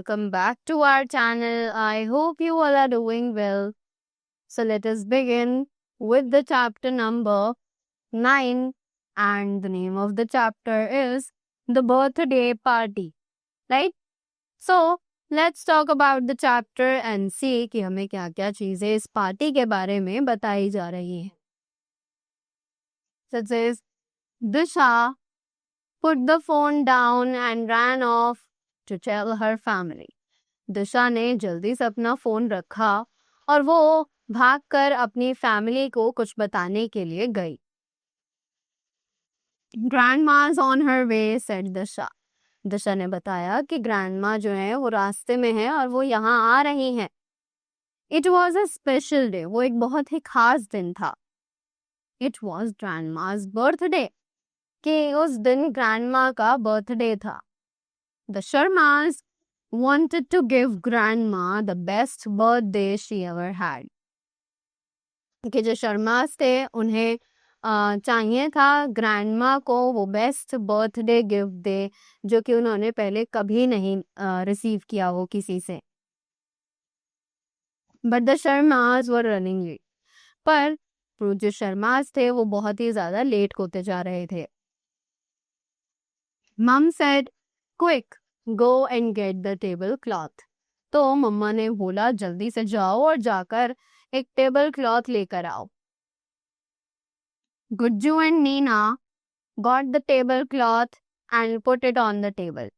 welcome back to our channel. I hope you all are doing well. So let us begin with the chapter number 9, and the name of the chapter is The Birthday Party. Right? So let's talk about the chapter and see कि हमें क्या-क्या चीजें इस party के बारे में बताई जा रही हैं. So it says, Disha put the phone down and ran off to tell her family. दिशा ने जल्दी से अपना फोन रखा और वो भागकर अपनी फैमिली को कुछ बताने के लिए गई. Grandma's on her way, said दिशा. दिशा ने बताया कि ग्रैंडमा जो है वो रास्ते में है और वो यहाँ आ रही हैं. It was a special day. वो एक बहुत ही खास दिन था. It was grandma's birthday. कि उस दिन ग्रैंडमा का बर्थडे था. The Sharmas wanted to give grandma the best birthday she ever had. कि जो शर्मास थे उन्हें चाहिए था ग्रैंडमा को वो बेस्ट बर्थडे गिफ्ट दे जो कि उन्होंने पहले कभी नहीं रिसीव किया हो किसी से. But the Sharmas were running late. पर जो शर्मास थे वो बहुत ही ज्यादा लेट होते जा रहे थे. मम said quick go and get the table cloth. तो मम्मा ने बोला जल्दी से जाओ और जाकर एक टेबल क्लॉथ लेकर आओ. Gujju and Neena got the table cloth and put it on the table.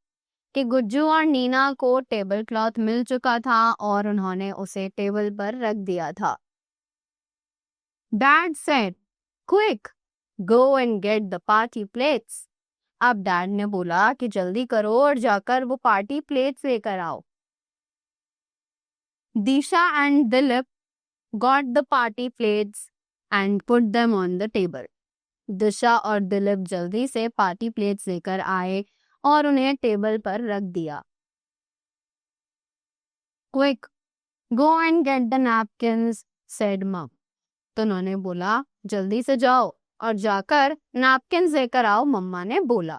कि गुज्जू और नीना को टेबल क्लॉथ मिल चुका था और उन्होंने उसे टेबल पर रख दिया था. Dad said quick go and get the party plates. अब डैड ने बोला कि जल्दी करो और जाकर वो पार्टी प्लेट्स लेकर आओ. Disha and Dilip got the party plates and put them on the table. Disha और दिलीप जल्दी से पार्टी प्लेट्स लेकर आए और उन्हें टेबल पर रख दिया. Quick go and get the napkins said मम. तो उन्होंने बोला जल्दी से जाओ और जाकर नैपकिन्स लेकर आओ, मम्मा ने बोला.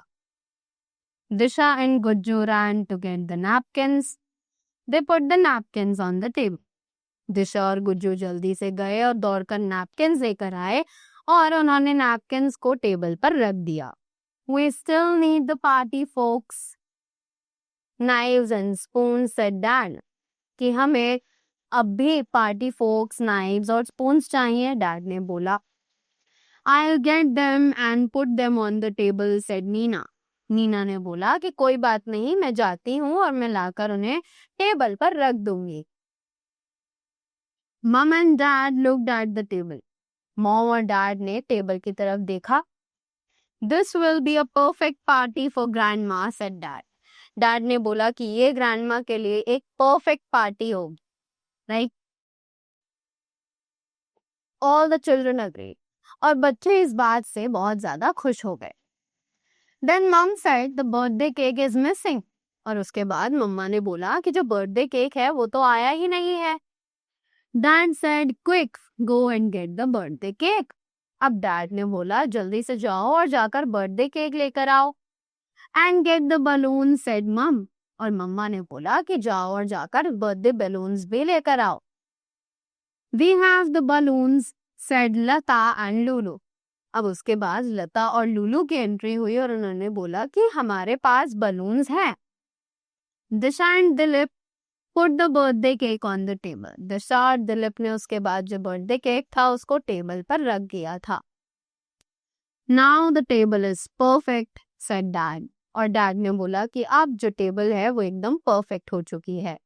Disha and Gujju ran to get the napkins. They put the napkins on the table. दिशा और गुज्जू जल्दी से गए और दौड़कर नैपकिन्स लेकर आए और उन्होंने नैपकिन्स को टेबल पर रख दिया. We still need the party folks. Knives and spoons said Dad. कि हमें अब भी पार्टी फोक्स नाइव्स और स्पून्स चाहिए, डैड ने बोला. I'll get them and put them on the table, said Nina. Neena ने बोला कि कोई बात नहीं, मैं जाती हूँ और मैं लाकर उन्हें टेबल पर रख दूंगी. Mom and Dad looked at the table. Mom और डैड ने टेबल की तरफ देखा. This will be a perfect party for grandma, said Dad. Dad ने बोला कि ये ग्रैंडमा के लिए एक परफेक्ट पार्टी होगी. Right? All the children agreed. और बच्चे इस बात से बहुत ज्यादा खुश हो गए. Then mom said the birthday cake is missing. और उसके बाद मम्मा ने बोला कि जो बर्थडे केक है वो तो आया ही नहीं है. Dad said quick go and get the birthday cake. अब डैड ने बोला जल्दी से जाओ और जाकर बर्थडे केक लेकर आओ. And get the balloons, said mom. और मम्मा ने बोला कि जाओ और जाकर बर्थडे बैलून्स भी लेकर आओ. We have the balloons, said Lata and Lulu. अब उसके बाद लता और लूलू की एंट्री हुई और उन्होंने बोला कि हमारे पास बलून्स हैं. Disha and Dilip put the birthday cake on the table. Disha और दिलीप ने उसके बाद जो बर्थडे केक था उसको टेबल पर रख दिया था. Now the table is perfect, said Dad. और डैड ने बोला कि अब जो टेबल है वो एकदम परफेक्ट हो चुकी है.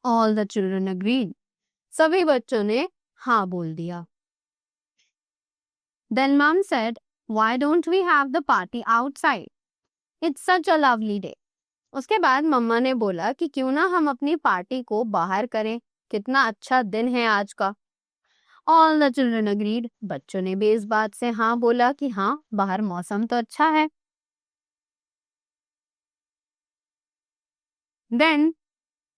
All the children agreed. सभी बच्चों ने हाँ बोल दिया. Then mom said, why don't we have the party outside? It's such a lovely day. उसके बाद मम्मा ने बोला कि क्यों ना हम अपनी पार्टी को बाहर करें, कितना अच्छा दिन है आज का. All the children agreed. बच्चों ने भी इस बात से हाँ बोला कि हाँ बाहर मौसम तो अच्छा है. Then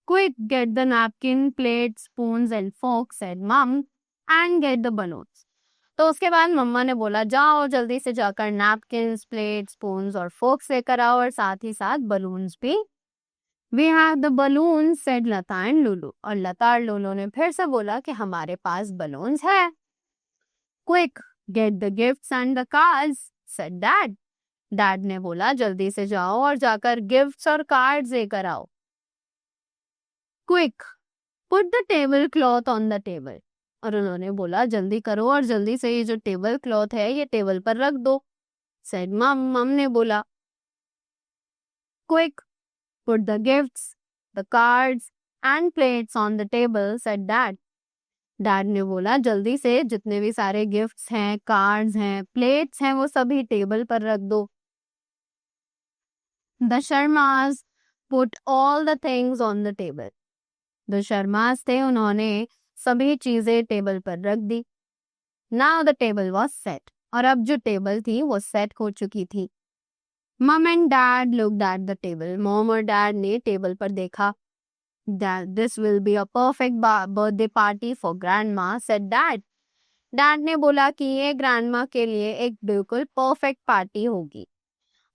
quick get the napkin, plates, spoons and forks, said mom, and get the balloons. तो उसके बाद मम्मा ने बोला जाओ जल्दी से जाकर नैपकिन्स, प्लेट, स्पून्स और फोक्स लेकर आओ और साथ ही साथ बलून्स भी. We have the balloons, said Lata and Lulu. और लता और लूलू ने फिर से बोला कि हमारे पास balloons है. Quick, get the gifts and the cards, said Dad. Dad ने बोला जल्दी से जाओ और जाकर गिफ्ट्स और कार्ड्स लेकर आओ. Quick, put the table cloth on the table. और उन्होंने बोला जल्दी करो और जल्दी से ये जो टेबल क्लॉथ है ये टेबल पर रख दो. Said Mom. मम ने बोला. Quick, put the gifts, the cards and plates on the table, said Dad. Dad ने बोला जल्दी से जितने भी सारे गिफ्ट्स हैं, कार्ड्स हैं, प्लेट्स हैं वो सभी टेबल पर रख दो. The Sharmas put all the things on the table. The Sharmas थे, उन्होंने सभी चीजें टेबल पर रख दी. Now the table was set. और अब जो टेबल थी वो सेट हो चुकी थी. Mom and Dad looked at the table. Mom और Dad ने टेबल पर देखा. That this will be a perfect birthday party for grandma, said Dad. Dad ने बोला कि ये grandma के लिए एक बिल्कुल perfect party होगी.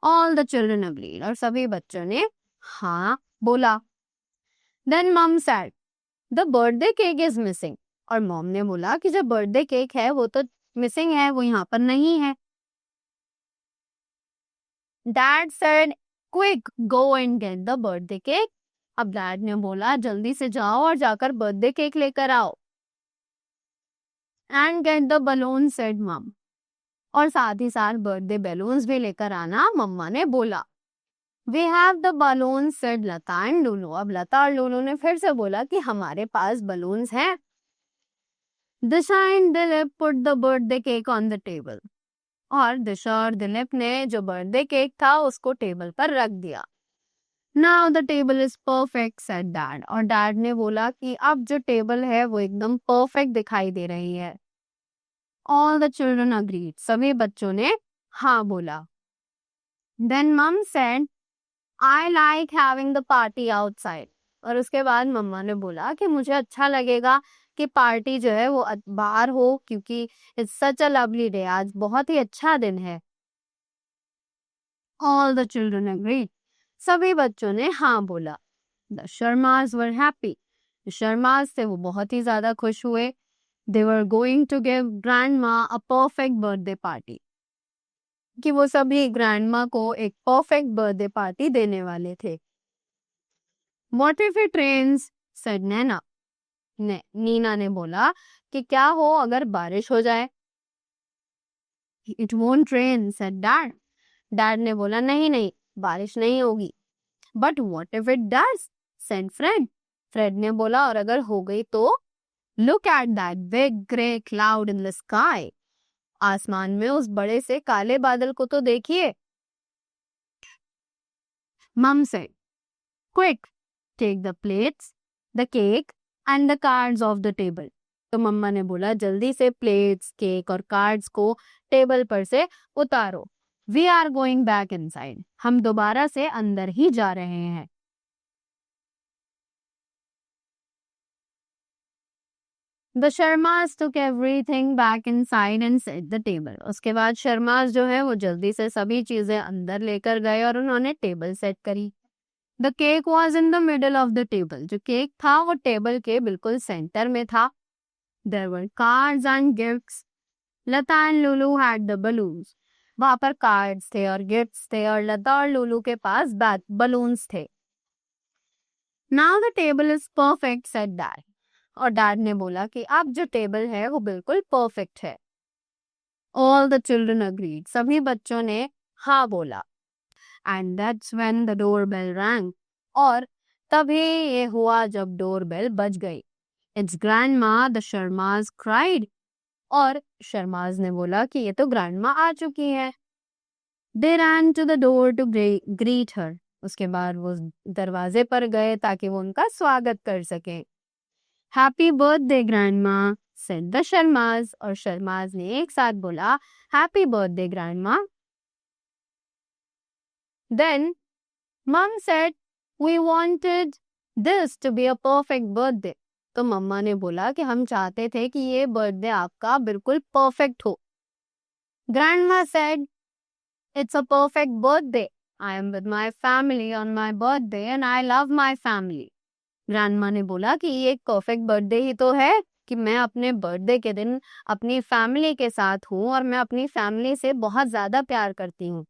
All the children agreed. और सभी बच्चों ने हाँ बोला. Then Mom said, the birthday cake is missing. और Mom ने बोला कि जो birthday cake है वो तो missing है, वो यहाँ पर नहीं है. Dad said, quick, go and get the birthday cake. अब डैड ने बोला जल्दी से जाओ और जाकर बर्थडे केक लेकर आओ. And get the balloons, said Mom. और साथ ही साथ बर्थडे बैलून्स भी लेकर आना, मम्मा ने बोला. We have the balloons, said Lata and Lulu. अब लता और लूलू ने फिर से बोला कि हमारे पास बलून्स हैं. दिशा and Dilip put the birthday cake on the table. और दिशा और दिलीप ने जो बर्थडे केक था उसको टेबल पर रख दिया. Now the table is perfect, said Dad. और डैड ने बोला कि अब जो टेबल है वो एकदम परफेक्ट दिखाई दे रही है. All the children agreed. सभी बच्चों ने हाँ बोला. Then Mom said, I like having the party outside. और उसके बाद मम्मा ने बोला कि मुझे अच्छा लगेगा कि पार्टी जो है वो बाहर हो क्योंकि it's such a lovely day. आज बहुत ही अच्छा दिन है. All the children agreed. सभी बच्चों ने हाँ बोला. The Sharmas were happy. Sharma's थे वो बहुत ही ज्यादा खुश हुए. They were going to give grandma a perfect birthday party. कि वो सभी grandma को एक perfect birthday party देने वाले थे. What if it rains? said Nana. Neena ने बोला कि क्या हो अगर बारिश हो जाए. It won't rain, said Dad. Dad ने बोला नहीं बारिश नहीं होगी. But what if it does? said Fred. Fred ने बोला और अगर हो गई तो? Look at that big grey cloud in the sky. आसमान में उस बड़े से काले बादल को तो देखिए. Mom said, quick, take the plates, the cake and the cards off the table. तो मम्मा ने बोला जल्दी से प्लेट्स, केक और कार्ड्स को टेबल पर से उतारो. We are going back inside. हम दोबारा से अंदर ही जा रहे हैं. The Sharmas took everything back inside and set the table. उसके बाद शर्मास जो है वो जल्दी से सभी चीजें अंदर लेकर गए और उन्होंने टेबल सेट करी. The cake was in the middle of the table. जो केक था वो टेबल के बिल्कुल सेंटर में था. There were cards and gifts. Lata and Lulu had the balloons. वहाँ पर कार्ड्स थे और गिफ्ट्स थे और लता और लूलू के पास बलून्स थे. Now the table is perfect, said Dad. और डैड ने बोला कि अब जो टेबल है वो बिल्कुल परफेक्ट है. All the children agreed. सभी बच्चों ने हाँ बोला. And that's when the doorbell rang. और तभी ये हुआ जब डोरबेल बज गई. It's grandma, the Sharmas cried. और शर्माज ने बोला कि ये तो ग्रैंडमा आ चुकी है. They ran to the door to greet her. उसके बाद वो दरवाजे पर गए ताकि वो उनका स्वागत कर सके. Happy birthday, grandma, said the Sharmas. और शर्माज ने एक साथ बोला Happy birthday, grandma. Then Mom said we wanted this to be a perfect birthday. तो मम्मा ने बोला कि हम चाहते थे कि ये बर्थडे आपका बिल्कुल परफेक्ट हो. Grandma said it's a perfect birthday. I am with my family on my birthday and I love my family. Grandma ने बोला कि ये एक परफेक्ट बर्थडे ही तो है कि मैं अपने बर्थडे के दिन अपनी फैमिली के साथ हूँ और मैं अपनी फैमिली से बहुत ज्यादा प्यार करती हूँ.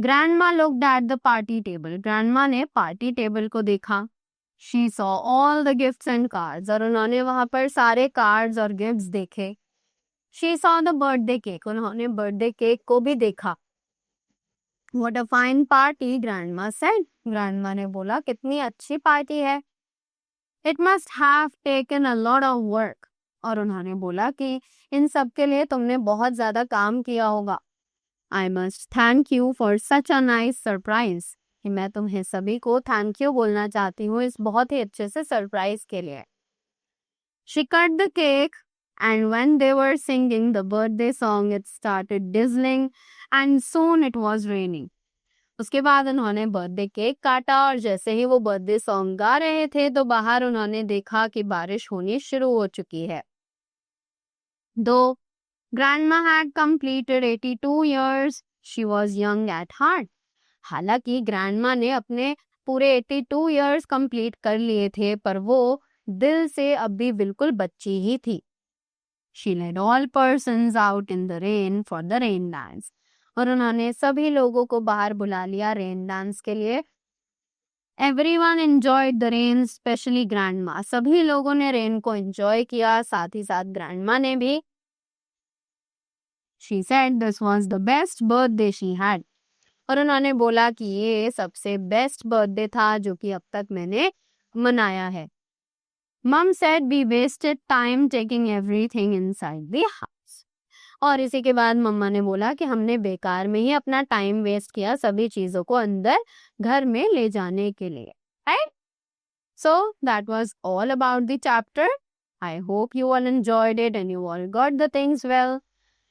Grandma looked at the party table. Grandma ने पार्टी टेबल को देखा. She saw all the gifts and cards. और उन्होंने वहां पर सारे कार्ड्स और गिफ्ट्स देखे. She saw the birthday cake. उन्होंने बर्थडे केक को भी देखा. What a fine party, grandma said. Grandma ने बोला कितनी अच्छी पार्टी है. It must have taken a lot of work. और उन्होंने बोला कि इन सब के लिए तुमने बहुत ज्यादा काम किया होगा. I must thank you for such a nice surprise. कि मैं तुम्हें सभी को थैंक यू बोलना चाहती हूँ इस बहुत ही अच्छे से सरप्राइज के लिए. She cut the cake and when they were singing the birthday song it started drizzling and soon it was raining. उसके बाद उन्होंने बर्थडे केक काटा और जैसे ही वो बर्थडे सॉन्ग गा रहे थे तो बाहर उन्होंने देखा कि बारिश होनी शुरू हो चुकी है. Though grandma had completed 82 years, she was young at heart. हालांकि ग्रैंडमा ने अपने पूरे 82 इयर्स कंप्लीट कर लिए थे पर वो दिल से अब भी बिल्कुल बच्ची ही थी. She led all persons out in the rain for the rain dance. और उन्होंने सभी लोगों को बाहर बुला लिया रेन डांस के लिए. Everyone enjoyed the rain, especially grandma. सभी लोगों ने रेन को एंजॉय किया, साथ ही साथ ग्रैंडमा ने भी. She said this was the best birthday she had. और उन्होंने बोला कि ये सबसे बेस्ट बर्थडे था जो कि अब तक मैंने मनाया है. Mom said we wasted time taking everything inside the house. और इसी के बाद मम्मा ने बोला कि हमने बेकार में ही अपना टाइम वेस्ट किया सभी चीजों को अंदर घर में ले जाने के लिए. Right? So that was all about the chapter. I hope you all enjoyed it and you all got the things well.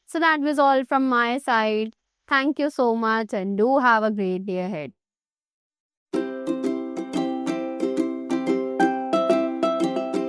So that was all from my side. Thank you so much and do have a great day ahead.